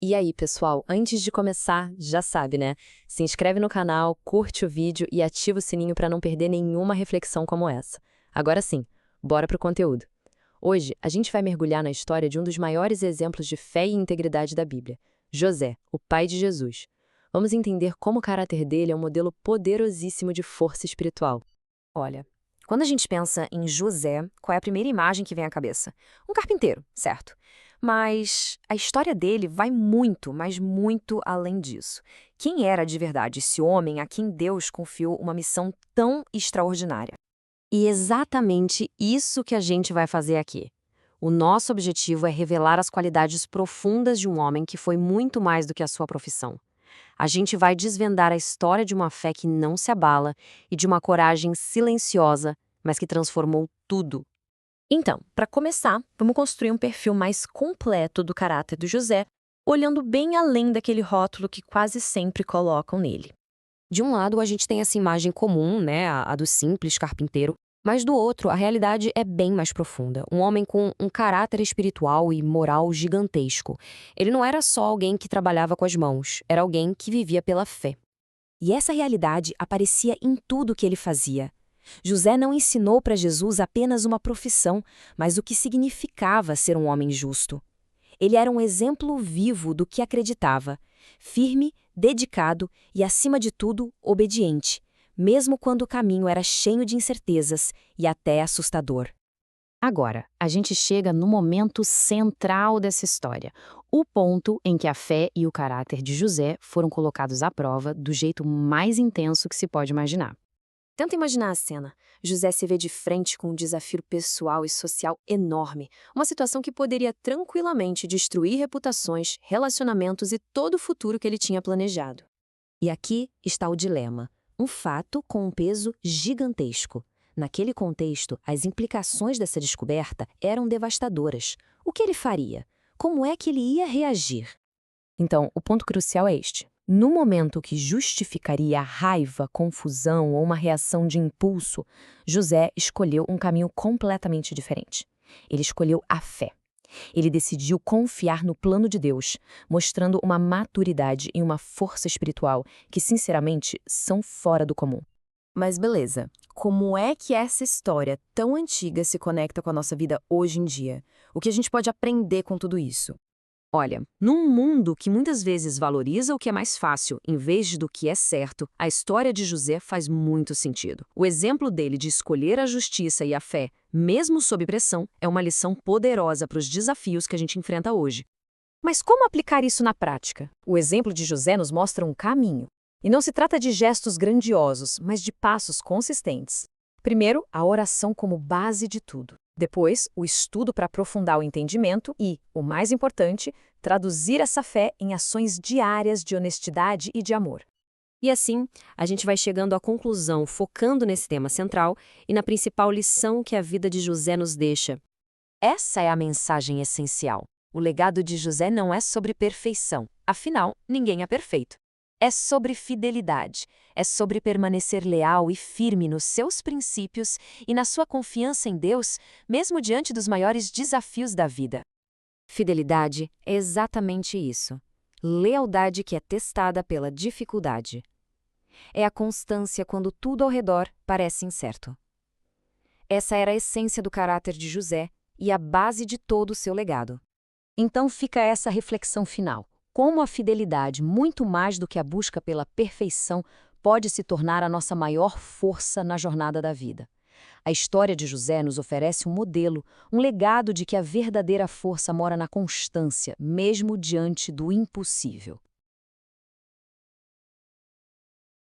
E aí, pessoal, antes de começar, já sabe, né? Se inscreve no canal, curte o vídeo e ativa o sininho para não perder nenhuma reflexão como essa. Agora sim, bora pro conteúdo. Hoje, a gente vai mergulhar na história de um dos maiores exemplos de fé e integridade da Bíblia, José, o pai de Jesus. Vamos entender como o caráter dele é um modelo poderosíssimo de força espiritual. Olha, quando a gente pensa em José, qual é a primeira imagem que vem à cabeça? Um carpinteiro, certo? Mas a história dele vai muito, mas muito além disso. Quem era de verdade esse homem a quem Deus confiou uma missão tão extraordinária? E exatamente isso que a gente vai fazer aqui. O nosso objetivo é revelar as qualidades profundas de um homem que foi muito mais do que a sua profissão. A gente vai desvendar a história de uma fé que não se abala e de uma coragem silenciosa, mas que transformou tudo. Então, para começar, vamos construir um perfil mais completo do caráter do José, olhando bem além daquele rótulo que quase sempre colocam nele. De um lado, a gente tem essa imagem comum, né, a do simples carpinteiro, mas do outro, a realidade é bem mais profunda. Um homem com um caráter espiritual e moral gigantesco. Ele não era só alguém que trabalhava com as mãos, era alguém que vivia pela fé. E essa realidade aparecia em tudo que ele fazia. José não ensinou para Jesus apenas uma profissão, mas o que significava ser um homem justo. Ele era um exemplo vivo do que acreditava, firme, dedicado e, acima de tudo, obediente, mesmo quando o caminho era cheio de incertezas e até assustador. Agora, a gente chega no momento central dessa história, o ponto em que a fé e o caráter de José foram colocados à prova do jeito mais intenso que se pode imaginar. Tenta imaginar a cena. José se vê de frente com um desafio pessoal e social enorme, uma situação que poderia tranquilamente destruir reputações, relacionamentos e todo o futuro que ele tinha planejado. E aqui está o dilema, um fato com um peso gigantesco. Naquele contexto, as implicações dessa descoberta eram devastadoras. O que ele faria? Como é que ele ia reagir? Então, o ponto crucial é este. No momento que justificaria a raiva, confusão ou uma reação de impulso, José escolheu um caminho completamente diferente. Ele escolheu a fé. Ele decidiu confiar no plano de Deus, mostrando uma maturidade e uma força espiritual que, sinceramente, são fora do comum. Mas beleza, como é que essa história tão antiga se conecta com a nossa vida hoje em dia? O que a gente pode aprender com tudo isso? Olha, num mundo que muitas vezes valoriza o que é mais fácil em vez do que é certo, a história de José faz muito sentido. O exemplo dele de escolher a justiça e a fé, mesmo sob pressão, é uma lição poderosa para os desafios que a gente enfrenta hoje. Mas como aplicar isso na prática? O exemplo de José nos mostra um caminho. E não se trata de gestos grandiosos, mas de passos consistentes. Primeiro, a oração como base de tudo. Depois, o estudo para aprofundar o entendimento e, o mais importante, traduzir essa fé em ações diárias de honestidade e de amor. E assim, a gente vai chegando à conclusão, focando nesse tema central e na principal lição que a vida de José nos deixa. Essa é a mensagem essencial. O legado de José não é sobre perfeição, afinal, ninguém é perfeito. É sobre fidelidade, é sobre permanecer leal e firme nos seus princípios e na sua confiança em Deus, mesmo diante dos maiores desafios da vida. Fidelidade é exatamente isso. Lealdade que é testada pela dificuldade. É a constância quando tudo ao redor parece incerto. Essa era a essência do caráter de José e a base de todo o seu legado. Então fica essa reflexão final. Como a fidelidade, muito mais do que a busca pela perfeição, pode se tornar a nossa maior força na jornada da vida. A história de José nos oferece um modelo, um legado de que a verdadeira força mora na constância, mesmo diante do impossível.